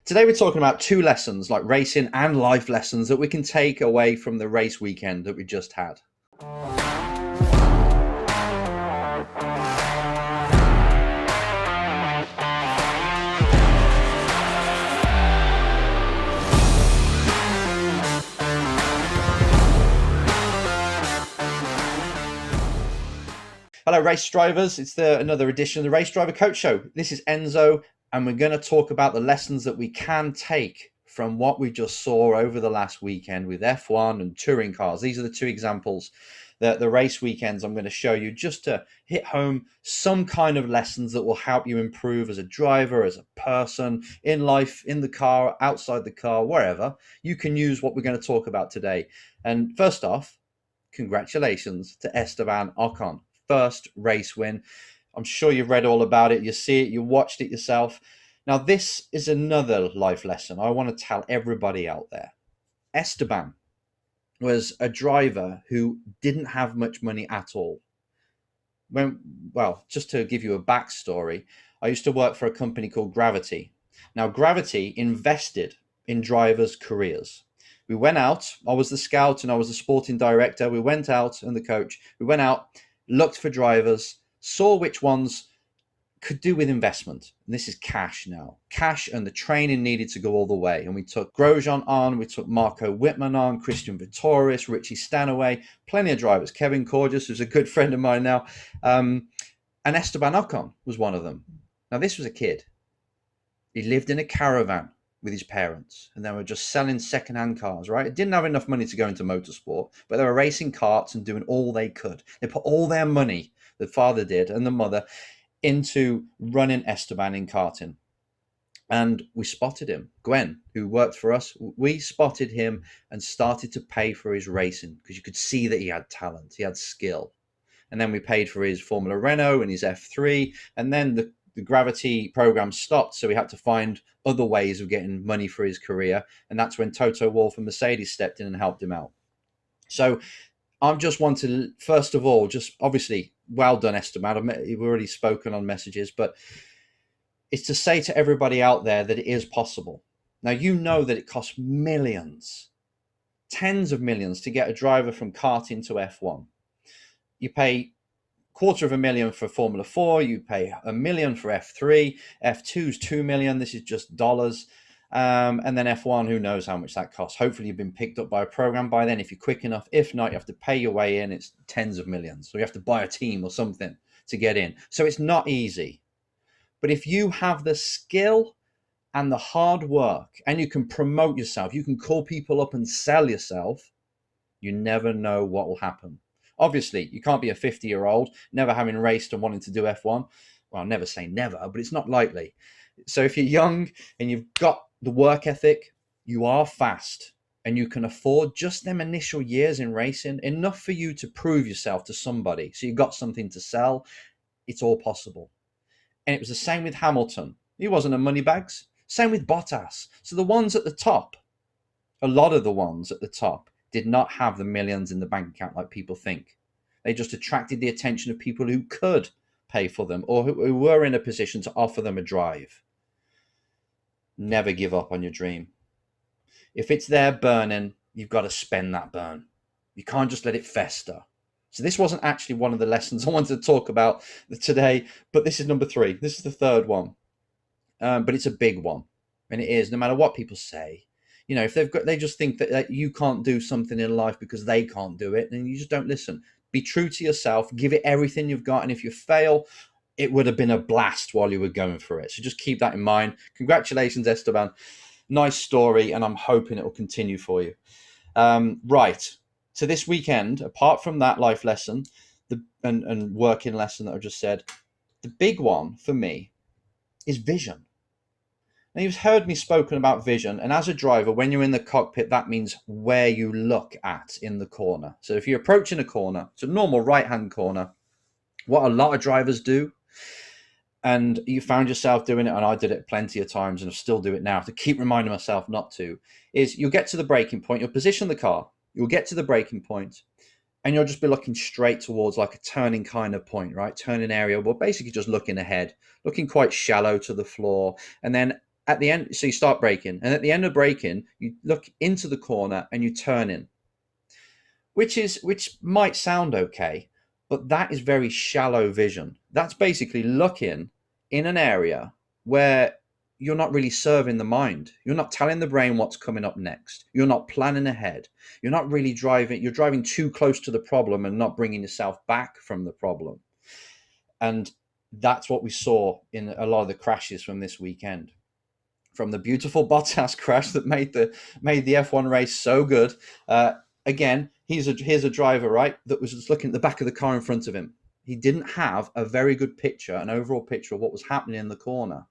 Today we're talking about two lessons, like racing and life lessons, that we can take away from the race weekend that we just had. Hello, race drivers. It's another edition of the Race Driver Coach Show. This is Enzo, and we're going to talk about the lessons that we can take from what we just saw over the last weekend with F1 and touring cars. These are the two examples that the race weekends I'm going to show you, just to hit home some kind of lessons that will help you improve as a driver, as a person, in life, in the car, outside the car, wherever. You can use what we're going to talk about today. And first off, congratulations to Esteban Ocon. First race win. I'm sure you've read all about it. You see it, you watched it yourself. Now, this is another life lesson I want to tell everybody out there. Esteban was a driver who didn't have much money at all. Well, just to give you a backstory, I used to work for a company called Gravity. Now, Gravity invested in drivers' careers. We went out. I was the scout and I was the sporting director. We went out, and the coach. We went out, looked for drivers, saw which ones could do with investment. And this is cash now. Cash and the training needed to go all the way. And we took Grosjean on, we took Marco Wittmann on, Christian Vittorius, Richie Stanaway, plenty of drivers. Kevin Corges, who's a good friend of mine now. And Esteban Ocon was one of them. Now, this was a kid. He lived in a caravan with his parents, and they were just selling secondhand cars, right? It didn't have enough money to go into motorsport, but they were racing karts and doing all they could. They put all their money, the father did and the mother, into running Esteban in karting. And we spotted him. Gwen, who worked for us, we spotted him and started to pay for his racing, because you could see that he had talent, he had skill. And then we paid for his Formula Renault and his F3, and then the Gravity program stopped, so we had to find other ways of getting money for his career, and that's when Toto Wolff and Mercedes stepped in and helped him out. So I just want to, first of all, just obviously, well done, Esteban. We've already spoken on messages, but it's to say to everybody out there that it is possible. Now, you know that it costs millions, tens of millions, to get a driver from karting to F1. You pay $250,000 for Formula 4, you pay $1 million for F3, F2's $2 million, this is just dollars, and then F1, who knows how much that costs. Hopefully you've been picked up by a program by then if you're quick enough. If not, you have to pay your way in. It's tens of millions, so you have to buy a team or something to get in. So it's not easy, but if you have the skill and the hard work, and you can promote yourself, you can call people up and sell yourself, you never know what will happen. Obviously, you can't be a 50-year-old, never having raced and wanting to do F1. Well, I'll never say never, but it's not likely. So if you're young and you've got the work ethic, you are fast, and you can afford just them initial years in racing, enough for you to prove yourself to somebody. So you've got something to sell. It's all possible. And it was the same with Hamilton. He wasn't a moneybags. Same with Bottas. So the ones at the top, a lot of the ones at the top, did not have the millions in the bank account like people think. They just attracted the attention of people who could pay for them, or who were in a position to offer them a drive. Never give up on your dream. If it's there burning, you've got to spend that burn. You can't just let it fester. So this wasn't actually one of the lessons I wanted to talk about today, but this is number 3. This is the third one. But it's a big one. And it is, no matter what people say. You know, if they just think that you can't do something in life because they can't do it, then you just don't listen. Be true to yourself, give it everything you've got, and if you fail, it would have been a blast while you were going for it. So just keep that in mind. Congratulations, Esteban. Nice story, and I'm hoping it will continue for you. Right. So this weekend, apart from that life lesson and working lesson that I just said, the big one for me is vision. Now, you've heard me spoken about vision, and as a driver, when you're in the cockpit, that means where you look at in the corner. So if you're approaching a corner, it's a normal right-hand corner, what a lot of drivers do, and you found yourself doing it, and I did it plenty of times, and I still do it now, to keep reminding myself not to, is you'll get to the braking point, you'll position the car, you'll get to the braking point, and you'll just be looking straight towards like a turning kind of point, right? Turning area, well, basically just looking ahead, looking quite shallow to the floor, and then at the end, so you start braking, and at the end of braking, you look into the corner and you turn in, which might sound okay, but that is very shallow vision. That's basically looking in an area where you're not really serving the mind. You're not telling the brain what's coming up next. You're not planning ahead. You're not really driving. You're driving too close to the problem and not bringing yourself back from the problem. And that's what we saw in a lot of the crashes from this weekend. From the beautiful Bottas crash that made the F1 race so good. Again, here's a driver, right, that was just looking at the back of the car in front of him. He didn't have a very good picture, an overall picture of what was happening in the corner.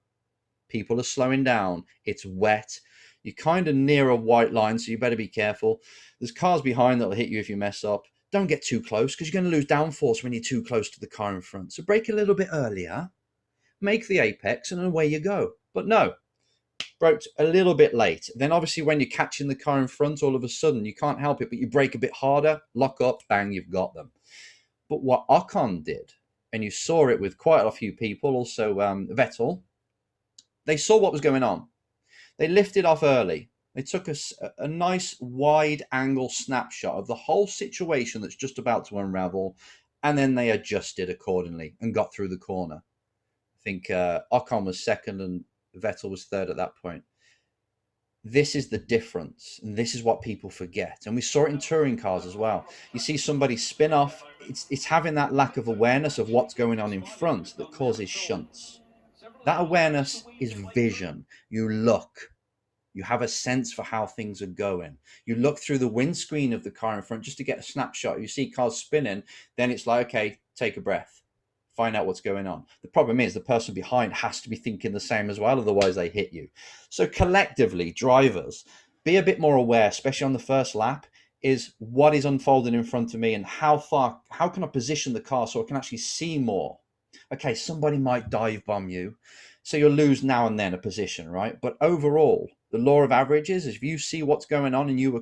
People are slowing down. It's wet. You're kind of near a white line, so you better be careful. There's cars behind that'll hit you if you mess up. Don't get too close because you're going to lose downforce when you're too close to the car in front. So brake a little bit earlier, make the apex, and away you go. But no, broke a little bit late. Then obviously when you're catching the car in front, all of a sudden you can't help it, but you brake a bit harder, lock up, bang, you've got them. But what Ocon did, and you saw it with quite a few people, also Vettel, they saw what was going on. They lifted off early. They took a nice wide angle snapshot of the whole situation that's just about to unravel, and then they adjusted accordingly and got through the corner. I think Ocon was second and Vettel was third at that point. This is the difference, and this is what people forget. And we saw it in touring cars as well. You see somebody spin off. It's having that lack of awareness of what's going on in front that causes shunts. That awareness is vision. You look. You have a sense for how things are going. You look through the windscreen of the car in front just to get a snapshot. You see cars spinning, then it's like, okay, take a breath. Find out what's going on. The problem is the person behind has to be thinking the same as well, otherwise they hit you. So collectively, drivers, be a bit more aware, especially on the first lap, is what is unfolding in front of me and how can I position the car so I can actually see more. Okay, somebody might dive bomb you, so you'll lose now and then a position, right? But overall, the law of averages is if you see what's going on and you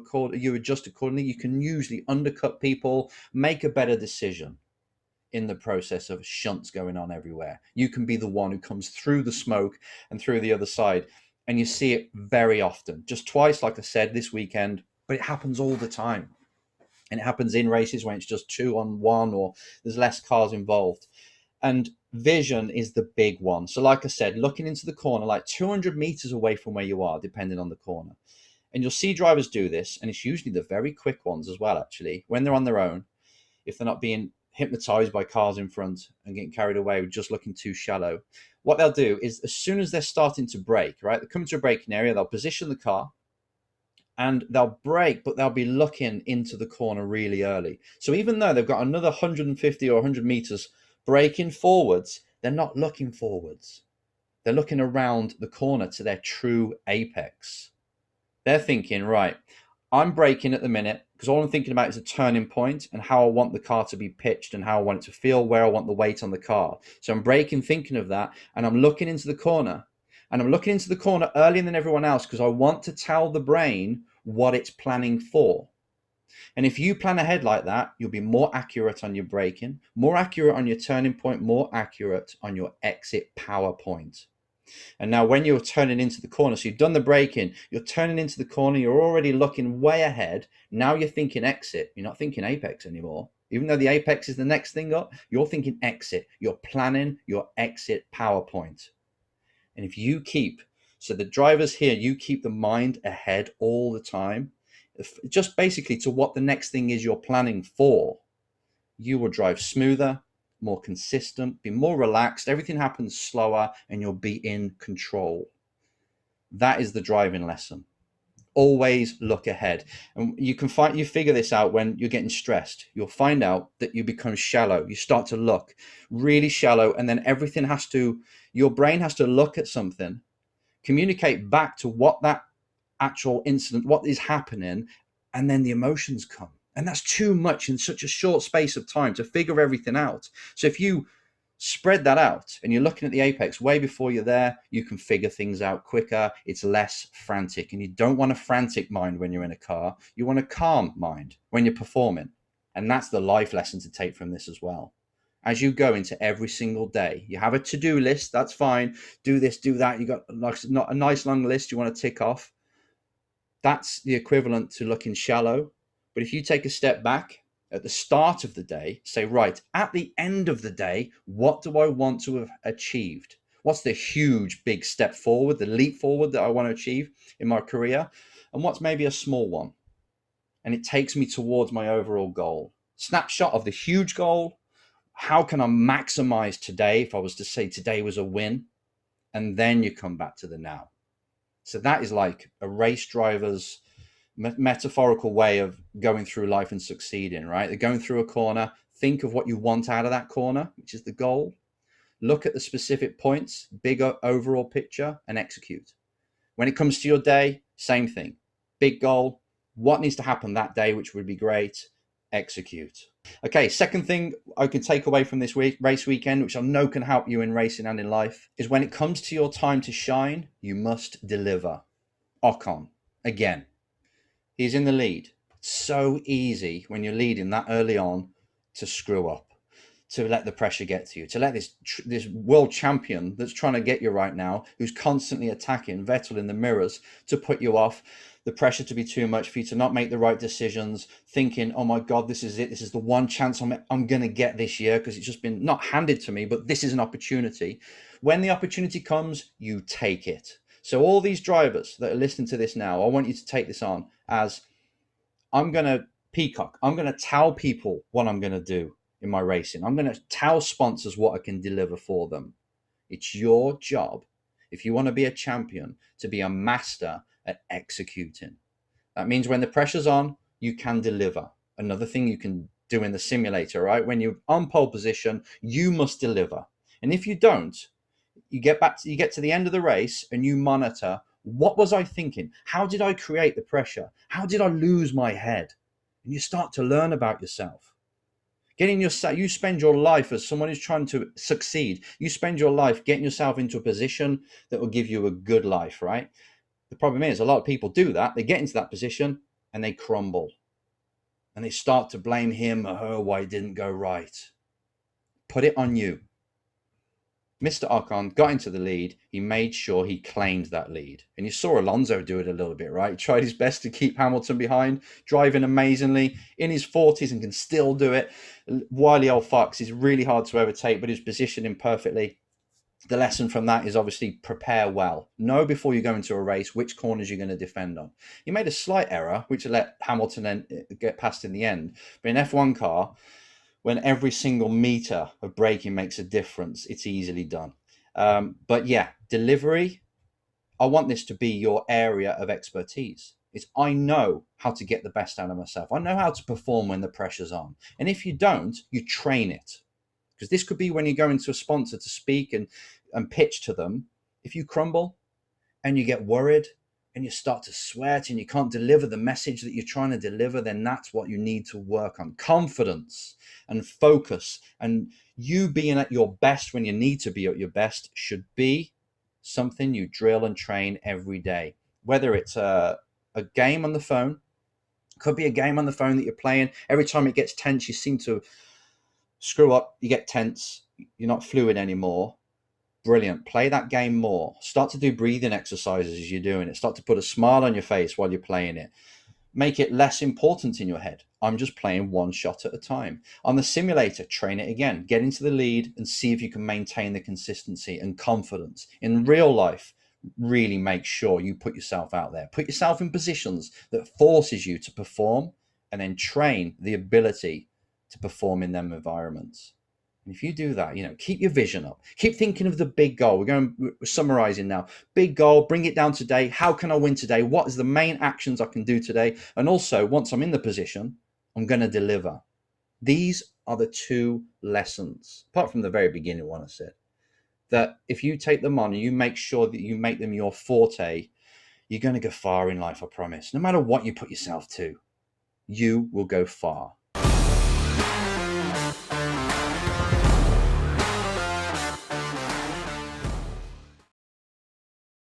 adjust accordingly, you can usually undercut people, make a better decision in the process of shunts going on everywhere. You can be the one who comes through the smoke and through the other side. And you see it very often, just twice, like I said, this weekend, but it happens all the time. And it happens in races when it's just 2 on 1 or there's less cars involved. And vision is the big one. So like I said, looking into the corner, like 200 meters away from where you are, depending on the corner. And you'll see drivers do this. And it's usually the very quick ones as well, actually, when they're on their own, if they're not being hypnotized by cars in front and getting carried away with just looking too shallow. What they'll do is as soon as they're starting to brake, right, they come to a braking area, they'll position the car and they'll brake, but they'll be looking into the corner really early. So even though they've got another 150 or 100 meters braking forwards, they're not looking forwards. They're looking around the corner to their true apex. They're thinking, right, I'm braking at the minute because all I'm thinking about is a turning point and how I want the car to be pitched and how I want it to feel, where I want the weight on the car. So I'm braking thinking of that, and I'm looking into the corner. And I'm looking into the corner earlier than everyone else because I want to tell the brain what it's planning for. And if you plan ahead like that, you'll be more accurate on your braking, more accurate on your turning point, more accurate on your exit power point. And now when you're turning into the corner, so you've done the braking, you're turning into the corner, you're already looking way ahead. Now you're thinking exit. You're not thinking apex anymore. Even though the apex is the next thing up, you're thinking exit. You're planning your exit power point. And if you keep, so the drivers here, you keep the mind ahead all the time, just basically to what the next thing is you're planning for, you will drive smoother, more consistent, be more relaxed, everything happens slower, and you'll be in control. That is the driving lesson. Always look ahead. And you figure this out when you're getting stressed. You'll find out that you become shallow. You start to look really shallow, and then your brain has to look at something, communicate back to what that actual incident, what is happening, and then the emotions come. And that's too much in such a short space of time to figure everything out. So if you spread that out and you're looking at the apex way before you're there, you can figure things out quicker. It's less frantic. And you don't want a frantic mind when you're in a car. You want a calm mind when you're performing. And that's the life lesson to take from this as well. as you go into every single day. You have a to-do list, that's fine. Do this, do that. You got not a nice long list you want to tick off. That's the equivalent to looking shallow. But if you take a step back at the start of the day, say, right, at the end of the day, what do I want to have achieved? What's the huge, big step forward, the leap forward that I want to achieve in my career? And what's maybe a small one? And it takes me towards my overall goal. Snapshot of the huge goal. How can I maximize today if I was to say today was a win? And then you come back to the now. So that is like a race driver's metaphorical way of going through life and succeeding, right? They're going through a corner. Think of what you want out of that corner, which is the goal. Look at the specific points, bigger overall picture, and execute. When it comes to your day, same thing. Big goal. What needs to happen that day, which would be great? Execute. Okay, second thing I can take away from this race weekend, which I know can help you in racing and in life, is when it comes to your time to shine, you must deliver. Ocon, again, he's in the lead. It's so easy when you're leading that early on to screw up, to let the pressure get to you, to let this world champion that's trying to get you right now, who's constantly attacking Vettel in the mirrors, to put you off, the pressure to be too much for you to not make the right decisions, thinking, oh my God, this is it. This is the one chance I'm going to get this year because it's just been not handed to me, but this is an opportunity. When the opportunity comes, you take it. So all these drivers that are listening to this now, I want you to take this on as, I'm going to peacock. I'm going to tell people what I'm going to do in my racing. I'm going to tell sponsors what I can deliver for them. It's your job, if you want to be a champion, to be a master at executing. That means when the pressure's on, you can deliver. Another thing you can do in the simulator, right? When you're on pole position, you must deliver. And if you don't, you get to the end of the race and you monitor, what was I thinking? How did I create the pressure? How did I lose my head? And you start to learn about yourself. You spend your life as someone who's trying to succeed. You spend your life getting yourself into a position that will give you a good life, right? The problem is a lot of people do that. They get into that position and they crumble. And they start to blame him or her why it didn't go right. Put it on you. Mr. Ocon got into the lead. He made sure he claimed that lead. And you saw Alonso do it a little bit, right? He tried his best to keep Hamilton behind, driving amazingly in his 40s and can still do it. Wily old fox is really hard to overtake, but he's positioning perfectly. The lesson from that is obviously prepare well. Know before you go into a race which corners you're going to defend on. He made a slight error, which let Hamilton then get past in the end. But in F1 car, when every single meter of braking makes a difference, it's easily done. But yeah, delivery, I want this to be your area of expertise. I know how to get the best out of myself. I know how to perform when the pressure's on. And if you don't, you train it. Because this could be when you go into a sponsor to speak and pitch to them. If you crumble and you get worried and you start to sweat and you can't deliver the message that you're trying to deliver, then that's what you need to work on. Confidence and focus, and you being at your best when you need to be at your best should be something you drill and train every day. Whether it's a game on the phone, could be a game on the phone that you're playing. Every time it gets tense, you seem to screw up, you get tense, you're not fluid anymore. Brilliant. Play that game more. Start to do breathing exercises as you're doing it. Start to put a smile on your face while you're playing it. Make it less important in your head. I'm just playing one shot at a time. On the simulator, train it again. Get into the lead and see if you can maintain the consistency and confidence. In real life, really make sure you put yourself out there. Put yourself in positions that forces you to perform, and then train the ability to perform in them environments. And if you do that, keep your vision up. Keep thinking of the big goal. We're summarizing now. Big goal, bring it down today. How can I win today? What is the main actions I can do today? And also, once I'm in the position, I'm going to deliver. These are the two lessons, apart from the very beginning one I said, that if you take them on and you make sure that you make them your forte, you're going to go far in life, I promise. No matter what you put yourself to, you will go far.